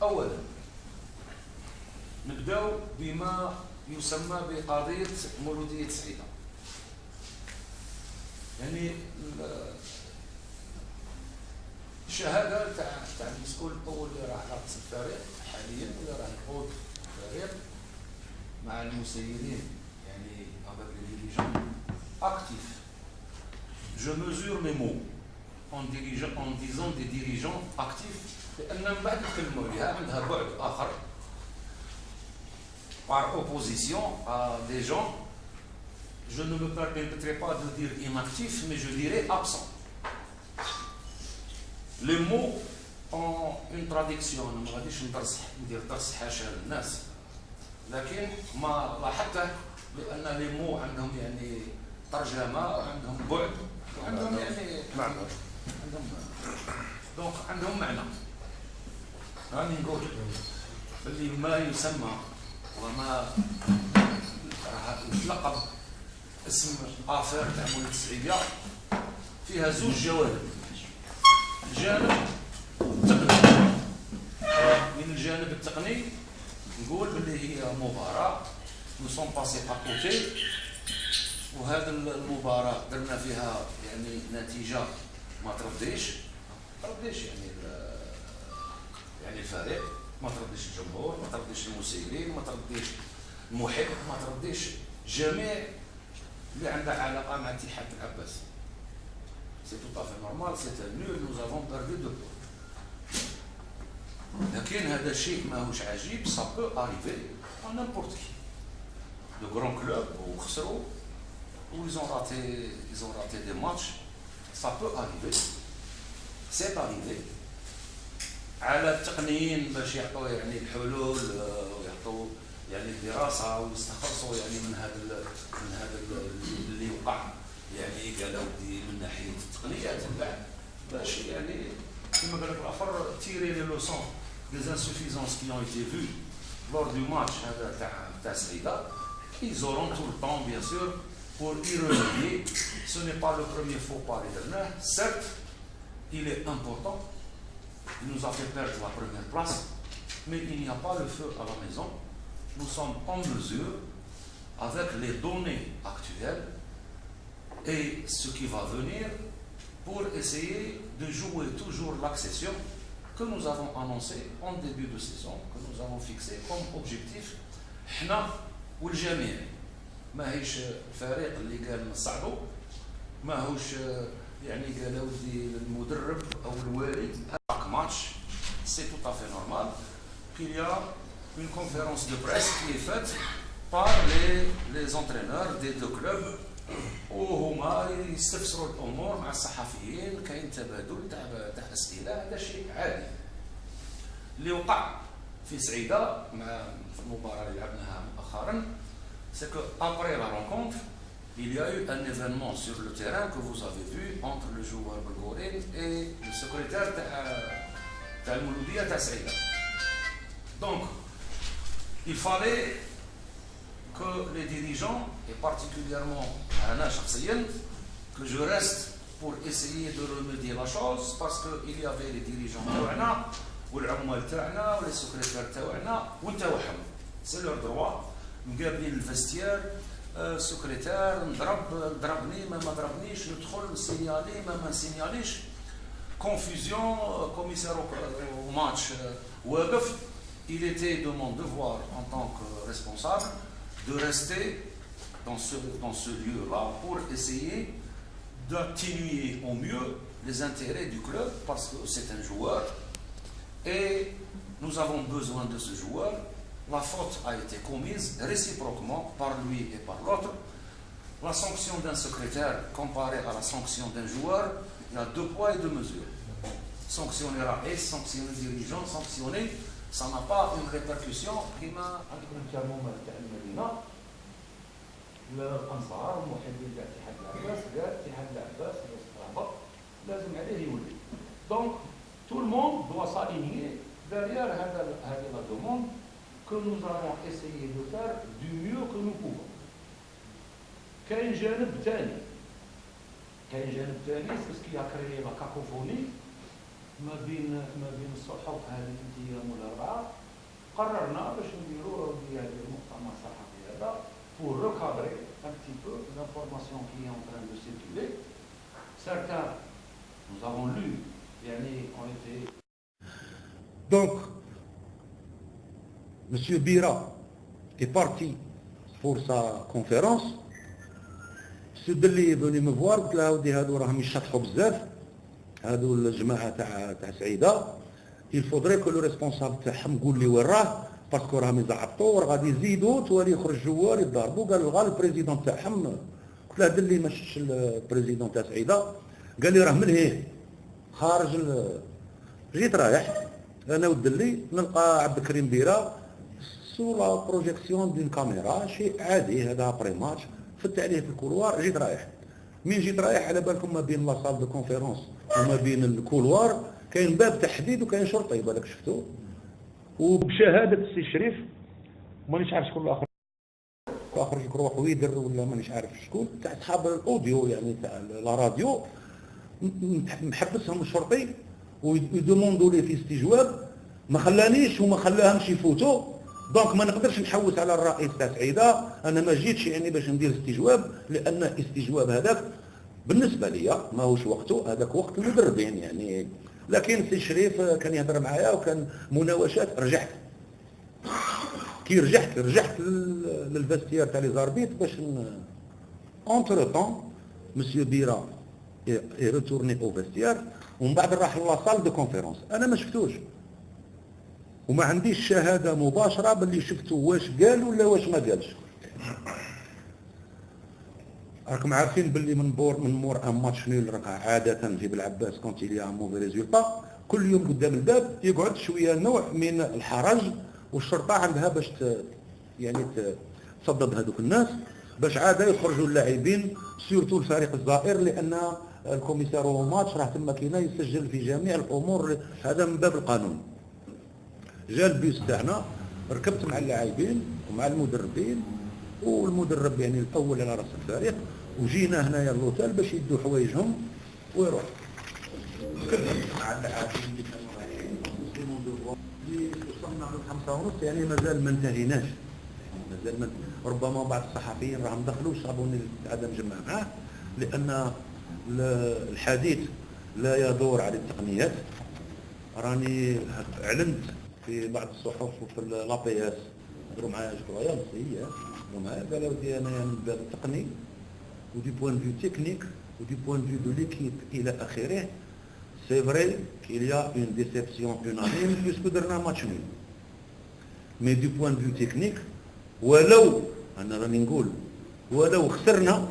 أولا نبداو بما يسمى بقضية مولودية سعيدة. يعني الشهادة تاع المسؤول الأول اللي راح رأس الفريق حاليا واللي راح يقود الفريق مع المسيرين، يعني avec les dirigeants actifs. Je mesure mes mots en disant des dirigeants actifs لأن من بعد نتكلموا عليها عندها بعد آخر par opposition à des gens, je ne me permettrai pas de dire inactifs, mais je dirais absents. Les mots ont une traduction. أنا ما غاديش ندير درس حاشا للناس، لكن ما لاحظته بأن لي مو عندهم يعني ترجمة وعندهم بعد وعندهم يعني معنى، دونك عندهم معنى. راني نقول باللي ما يسمى وما يتلقب اسم افير تاع مولد السعيديه فيها زوج جوانب. الجانب التقني، من الجانب التقني نقول باللي هي مباراه نو سون باسي اكوتي، وهذه المباراه درنا فيها يعني نتيجه ما ترضيش يعني الفريق، ما ترضيش الجمهور، ما ترضيش المسيرين، ما ترضيش المحب، ما ترضيش جميع اللي عندها علاقه مع اتحاد العباس. سي تو افي نورمال، سي نول، نوز افون بيردو دو بوان. لكن هذا الشيء ماهوش عجيب، سا بو اريفي ا نيمبورت كي. دو غران كلوب وخسروا و ils ont raté des matchs، ça peut arriver، c'est arrivé. على التقنيين باش يعطوا يعني الحلول ويعطوا يعني الدراسه ويستخلصوا يعني من هذا اللي وقع، يعني قالوا من ناحيه التقنيات من بعد باش يعني كما قال لك الاخر تيري لي لوسون des insuffisances qui ont été vues lors du match هذا تاع سعيده. Ils auront tout le temps bien sûr pour y remédier. Ce n'est pas le premier faux pas les derniers. Certes, il est important. Il nous a fait perdre la première place, mais il n'y a pas le feu à la maison. Nous sommes en mesure, avec les données actuelles et ce qui va venir, pour essayer de jouer toujours l'accession que nous avons annoncée en début de saison, que nous avons fixé comme objectif. حنا والجميع ماهيش الفريق اللي قال نصعدوا، ماهوش يعني قال ودي المدرب او الوالد. Match, c'est tout à fait normal qu'il y a une conférence de presse qui est faite par les entraîneurs des deux clubs وهما يستفسروا الامور مع الصحفيين، كاين تبادل تاع اسئله. هذا شيء عادي اللي وقع في سعيده مع المباراه اللي لعبناها مؤخرا. c'est que après la rencontre il y a eu un événement sur le terrain que vous avez vu entre le joueur bulgarien et le secrétaire تاع المولودية تاع سعيدة. Donc, il fallait que les dirigeants, et particulièrement أنا شخصيا, que je reste pour essayer de remédier la chose, parce qu'il y avait les dirigeants تاعنا والعمال تاعنا ولي سكرتير تاعنا ونتاوعهم. C'est leur droit. مقابلين الفستير سكرتير ضربني ما ضربنيش، ندخل سينيالي ما نسينياليش، confusion, commissaire au match WAGF. Il était de mon devoir en tant que responsable de rester dans ce lieu-là pour essayer d'atténuer au mieux les intérêts du club, parce que c'est un joueur et nous avons besoin de ce joueur. La faute a été commise réciproquement par lui et par l'autre. La sanction d'un secrétaire comparée à la sanction d'un joueur, il y a deux poids et deux mesures. Sanctionner AS, sanctionner dirigeant, sanctionner, ça n'a pas une répercussion. كما عندكم الجمهور تاع المدينه الانصار المحبين تاع اتحاد العباس قال اتحاد العباس يستعبط لازم عليه يولي. Donc tout le monde doit s'aligner derrière هذه la demande que nous allons essayer de faire du mieux que nous pouvons. كاين جانب ثاني c'est ce qui a créé la cacophonie ما بين الصحف هذه الايام والاربعه قررنا باش نديروا هذا المؤتمر الصحفي هذا pour recadrer un petit peu l'information qui est en train de circuler. Certains, nous avons lu, ont été. Donc, M. Bira est parti pour sa conférence. M. Delli est venu me voir, قلت له ودي هادو راهم يشطحوا بزاف هادو الجماعه تاع سعيده. Il faudrait que le responsable تاعهم يقول لي وين راه باسكو راهم يزعطوا غادي يزيدوا تولي يخرج جوال يضربوا. قال الغا البريزيدون تاعهم. قلت له دلي ما شفتش البريزيدون تاع سعيده. قال لي راه من هيه خارج جيت رايح انا ودلي نلقى عبد الكريم بيرا سو لا بروجيكسيون دون كاميرا شيء عادي هذا ابري ماتش فت عليه في الكولوار. جيت رايح مين جيت رايح على بالكم ما بين لا سال دو كونفيرونس وما بين الكولوار كاين باب تحديد وكاين شرطي بالك شفتو وبشهاده السي شريف مانيش عارف شكون الاخر اخرج روح ويدر ولا مانيش عارف شكون تاع اصحاب الاوديو تاع لا راديو محبسهم الشرطي ويدوموندوا لي في استجواب ما خلانيش وما خلاهمش يفوتوا. دونك ما نقدرش نحوس على الرئيس تاع سعيده. انا ما جيتش باش ندير استجواب لان استجواب هذاك بالنسبه لي ماهوش وقته. هذاك وقت المدربين لكن سي شريف كان يهضر معايا وكان مناوشات. رجعت كي رجعت للفاستير تاع لي زاربيت باش اونتر طون مسيو بيرا اي ريتورني او فاستير ومن بعد راح لا سال دو كونفيرونس. انا ما شفتوش وما عنديش شهاده مباشره باللي شفتو واش قال ولا واش ما قالش. راكم عارفين باللي من مور ان ماتش نول راك عاده في بالعباس كونت لي موفي ريزولطا كل يوم قدام الباب يقعد شويه نوع من الحرج والشرطه عندها باش تصدد هذوك الناس باش عاده يخرجوا اللاعبين سورتو الفريق الزائر لان الكوميسار او ماتش راه تما كاينه يسجل في جميع الامور. هذا من باب القانون. جا البيس تاعنا ركبت مع اللاعبين ومع المدربين والمدرب الاول على راس الفريق وجينا هنايا اللوتيل باش يدوا حوايجهم ويروح. مع اللاعبين اللي كانوا رايحين وصلنا على 5:30 مازال ما انتهيناش. ربما بعض الصحفيين راهم دخلوا صابوني عدم جمع معاه لان الحديث لا يدور على التقنيات. راني اعلنت في بعض الصحف وفي لابي اس هضروا معايا شويه مصريه هضروا معايا قالوا ودي انا من الباب التقني ودي بوان فيو تكنيك ودي بوان فيو دو ليكيب الى اخره. سي فري كيل يا اون ديسيبسيون اونانيم بيسكو درنا ماتش نول مي دو بوان فيو تكنيك ولو انا راني نقول ولو خسرنا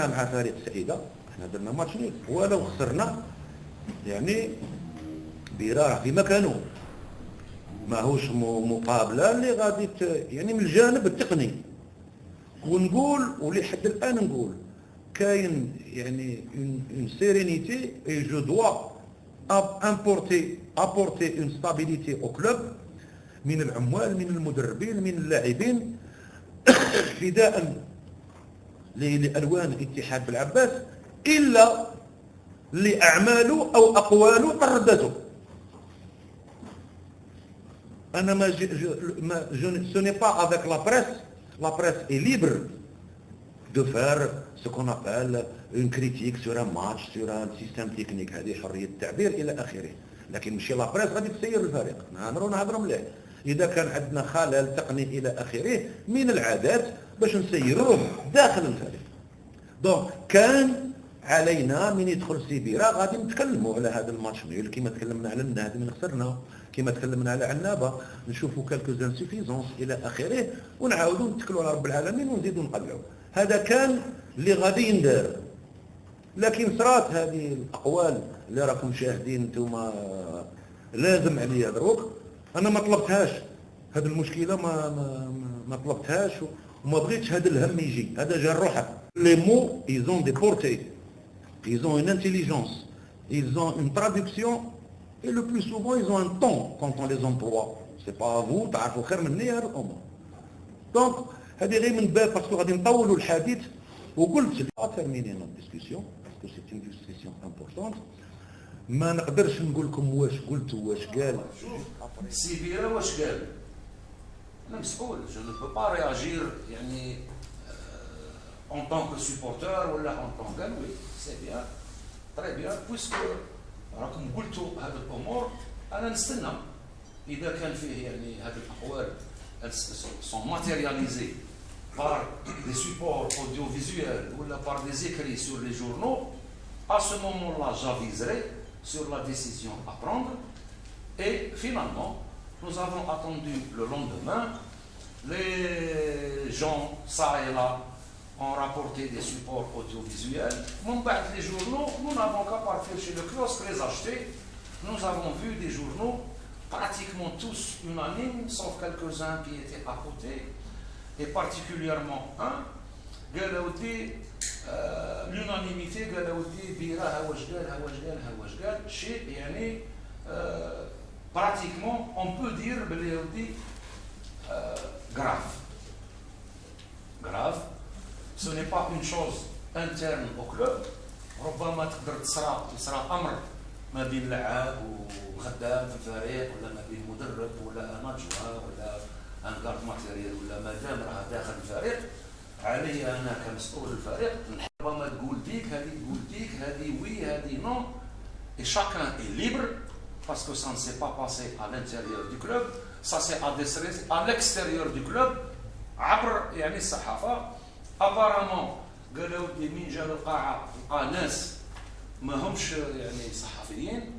مع فريق سعيده احنا درنا ماتش نول ولو خسرنا بيرا في مكانه ماهوش مقابله اللي غادي من الجانب التقني. ونقول ولحد الان نقول كاين اون سيرينيتي اي جو دوا apporter اون ستابيليتي او كلوب من العمال من المدربين من اللاعبين فداء لالوان اتحاد بالعباس الا لاعماله او اقواله تردته. أنا ce n'est pas avec la presse est libre de faire ce qu'on appelle une critique sur un match, sur un système technique. هذه حرية التعبير إلى آخره. لكن ماشي لا بريس غادي تسير الفريق. نهضروا مليح. إذا كان عندنا خلل تقني إلى آخره من العادات باش نسيروه داخل الفريق. دونك كان علينا من يدخل سيبيرا غادي نتكلموا على هذا الماتش نول كما تكلمنا على النهد من خسرنا كما تكلمنا على عنابه نشوفوا كالكو انسوفيزونس الى اخره ونعاودوا نتكلوا على رب العالمين ونزيدوا نقلعوا. هذا كان اللي غادي يندار. لكن صرات هذه الاقوال اللي راكم شاهدين انتم لازم عليا دروك انا ما طلبتهاش. هذه المشكله ما طلبتهاش وما بغيتش هذا الهم يجي. هذا جا روحه. لي مو ils ont des portées, ils ont une intelligence, ils ont une traduction et le plus souvent ils ont un ton quand on les emploie. C'est pas à vous تعرفوا خير مني هذا الامر. دونك هذه غير من باب باسكو غادي نطولوا الحديث وقلت terminer notre discussion parce que c'est une discussion importante. ما نقدرش نقول لكم واش قلت واش قال. سي بيرا واش قال؟ انا مسؤول، جو نو بو با رياجير يعني en tant que supporter ولا en tant que oui c'est bien très bien puisque راكم قلتوا هذه الامور انا نستنى اذا كان فيه يعني هذه الاقوال sont matérialisées par des supports audiovisuels ou par des écrits sur les journaux, à ce moment-là j'aviserai sur la décision à prendre. Et finalement nous avons attendu le lendemain, les gens ça et là ont rapporté des supports audiovisuels. Les journaux, nous n'avons qu'à partir chez le kiosque les acheter. Nous avons vu des journaux pratiquement tous unanimes, sauf quelques-uns qui étaient à côté, et particulièrement un, l'unanimité, pratiquement, on peut dire grave. Grave. Ce n'est pas une chose interne au club. ربما تقدر تصرى امر ما بين لاعب وخدام في الفريق ولا ما بين مدرب ولا نجوى ولا ان كارت ماتيريال ولا ما دام راه داخل الفريق علي انا كمسؤول الفريق ربما تقول ديك هذه تقول ديك هذه وي هذه نو. Et chacun est libre parce que ça ne s'est pas passé à l'intérieur du club, ça s'est adressé à l'extérieur du club عبر يعني الصحافه. apparemment قالوا لي مين جا للقاعه لقى ناس ما همش يعني صحفيين،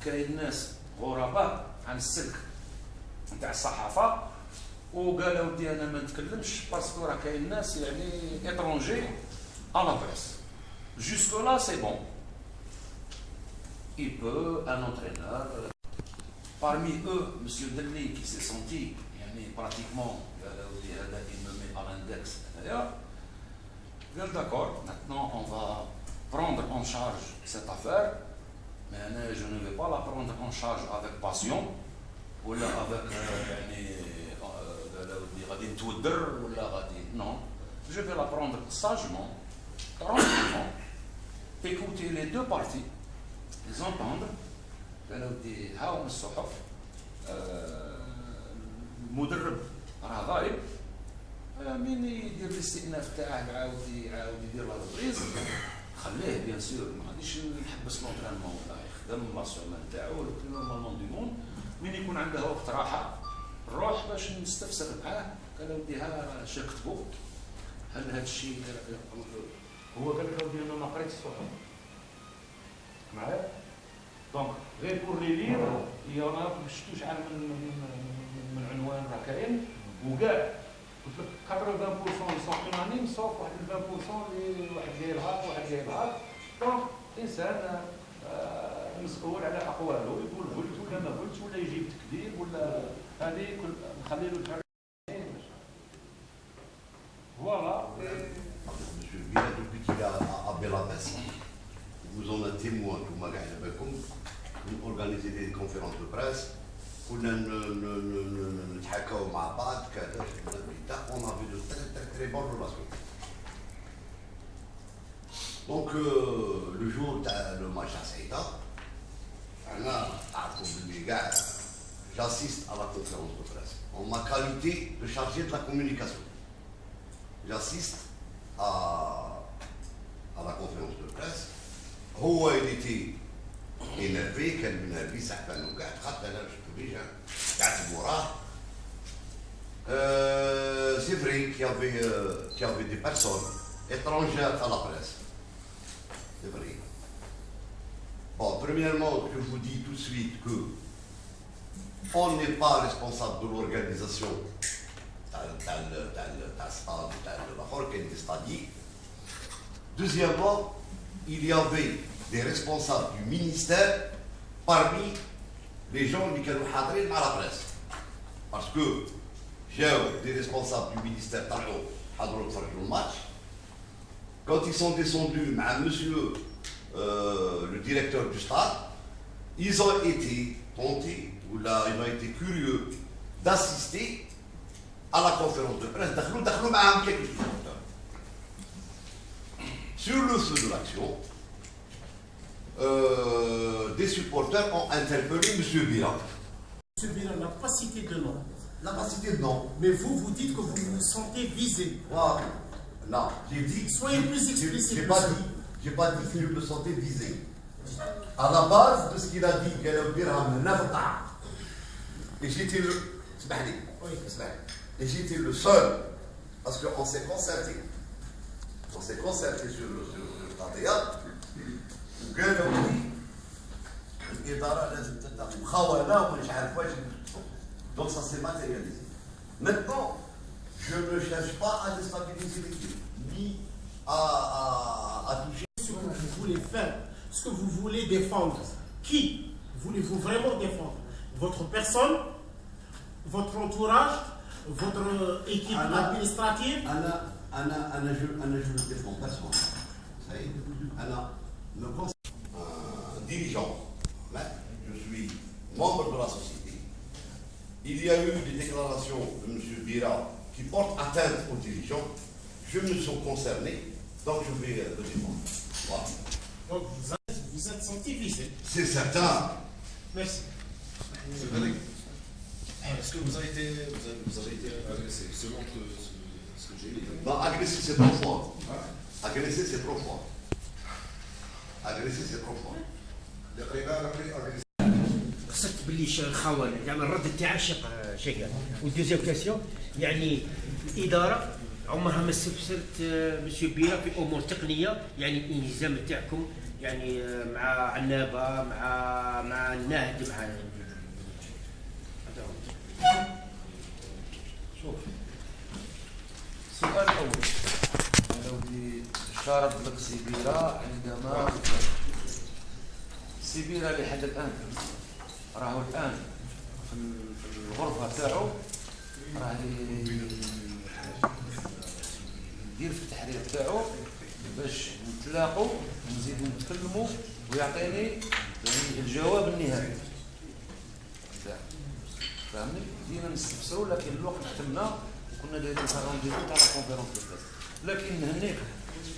كاين ناس غرباء عن السلك نتاع الصحافه، وقالوا لي انا ما نتكلمش باسكو راه كاين ناس يعني étrangers à la presse. Jusque là c'est bon. Il peut un entraîneur parmi eux monsieur Delli qui s'est senti يعني pratiquement قالوا لي هذا il me met à l'index d'ailleurs. D'accord, maintenant on va prendre en charge cette affaire, mais je ne vais pas la prendre en charge avec passion ou avec non, je vais la prendre sagement, tranquillement, écouter les deux parties, les entendre, المدرب راه غايب، مين يدير الاستئناف تاعه يعاود يدير لا ريبريز خليه بيان سور، ما غاديش نحبس لونترينمون ولا يخدم لا سومان تاعو لو بلو نورمالمون دو موند. من يكون عنده وقت راحه نروح باش نستفسر معاه، قال ودي ها اش كتبوا، هل هذا الشيء هو قال لك اودي انا ما قريتش الصحف معايا دونك غير بور لي لير يا ما شفتو شحال من عنوان راه كاين وكاع قلت لك 80% يسون انانيم سوف واحد 20% اللي واحد جايبها واحد جايبها. دونك انسان مسؤول على اقواله، يقول قلت ولا ما قلتش ولا يجيب تكذيب ولا هذه نخلي له الحريه. Voilà. Monsieur Villa, depuis qu'il a appelé la presse, vous en êtes témoin, tout le monde, vous organisez des conférences de presse. On a vu de très bonnes relations. Donc, le jour le match à Saïda, j'assiste à la conférence de presse en ma qualité de chargé de la communication. J'assiste à la conférence de presse. Il était énervé, كان énervé, certainement قاعد خاطر انا مش كبير قاعد موراه. C'est vrai qu'il y avait des personnes étrangères à la presse. C'est vrai. Bon, premièrement, je vous dis tout de suite que on n'est pas responsable de l'organisation Deuxièmement, il y avait des responsables du ministère parmi les gens qui étaient hadrés à la presse. Parce que j'ai des responsables du ministère hadrés le match. Quand ils sont descendus à monsieur le directeur du stade, ils ont été tentés, ou là, ils ont été curieux d'assister à la conférence de presse. Sur le feu de l'action, des supporters ont interpellé M. Bira. M. Bira n'a pas cité de nom. N'a pas cité de nom. Mais vous dites que vous vous sentez visé. Moi, non, j'ai dit. Soyez plus explicite. J'ai pas dit que je me sentais visé. À la base de ce qu'il a dit, qu'il a et j'étais le. Oui. Et j'étais le seul, parce qu'on s'est concerté. On s'est concerté sur le théâtre. Donc ça s'est matérialisé. Maintenant, je ne cherche pas à déstabiliser l'équipe, ni à toucher. Ce que vous voulez faire, ce que vous voulez défendre, qui voulez-vous vraiment défendre? Votre personne, votre entourage, votre équipe administrative? Je ne défends personne. Vous savez, un dirigeant, je suis membre de la société. Il y a eu des déclarations de M. Bira qui portent atteinte aux dirigeants. Je me sens concerné, donc je vais le défendre. Voilà. Donc vous êtes senti visé. C'est certain. Merci. Est-ce que vous avez été agressé selon ce que j'ai lu? Non, agresser c'est trop fort. Agresser c'est trop fort. Agresser c'est trop fort. قصدت باللي خونه يعني الرد تاعها شيء والدوزيام كاسيون يعني الاداره عمرها ما استفسرت مسيو بيرا في امور تقنيه يعني الانهزام تاعكم يعني مع عنابه مع النهد مع شوف السؤال الاول لو اشارت لك سيبيرا عندما سيبيرا لحد الان راهو الان في الغرفه تاعو راه يدير في التحرير تاعو باش نتلاقوا نزيدوا نتكلموا ويعطيني يعني الجواب النهائي. فهمني؟ بدينا نستفسروا لكن الوقت ختمنا وكنا دايرين رونديفو تاع لا كونفيرونس دو بريس. لكن نهنيك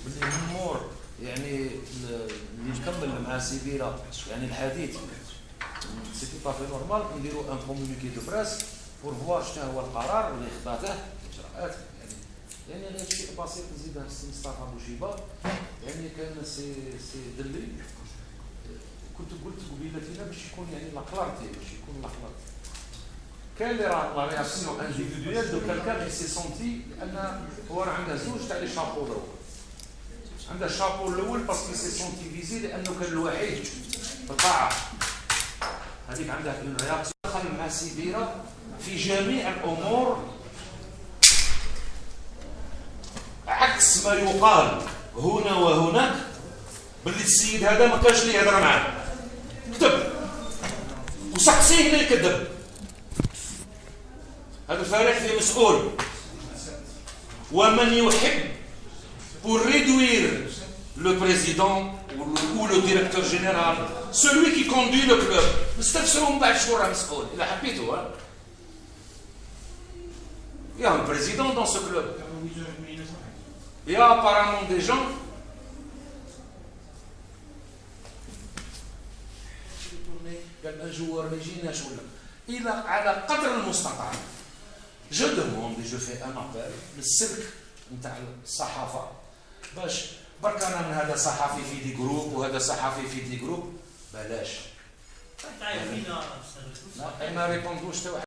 باللي الامور يعني اللي نكمل مع سيبيرا يعني الحديث سيتي با في نورمال نديروا ان كومونيكي دو بريس بور فوار شنو هو القرار اللي خداته الاجراءات يعني غير شيء بسيط نزيدها السي مصطفى بوشيبه يعني كان سي دلي كنت قلت قبيلتنا باش يكون يعني لا كلارتي باش يكون لا كلارتي كان اللي راه لا رياكسيون انديفيدويال دو كالكان اللي سي سونتي لان هو راه عنده زوج تاع لي شابو دروك عنده الشابو الاول باسكو سي سونتي فيزي لانه كان الوحيد في القاعه هذيك عندها اون رياكسيون دخل مع سيبيرا في جميع الامور عكس ما يقال هنا وهناك باللي السيد هذا ما كانش اللي يهضر معاه كذب وسقسيه اللي يكذب هذا الفريق فيه مسؤول ومن يحب pour réduire le président ou le directeur général celui qui conduit le club نستفسروا من بعد شكون راه مسؤول الا حبيتوا il y a un président dans ce club il y a apparemment des gens قال الجوار ما يجيناش ولا الى على قدر المستطاع جو دوموند جو في ان ابل للسلك نتاع الصحافه باش برك انا من هذا صحفي في دي جروب وهذا صحفي في دي جروب بلاش ما ريبوندوش حتى واحد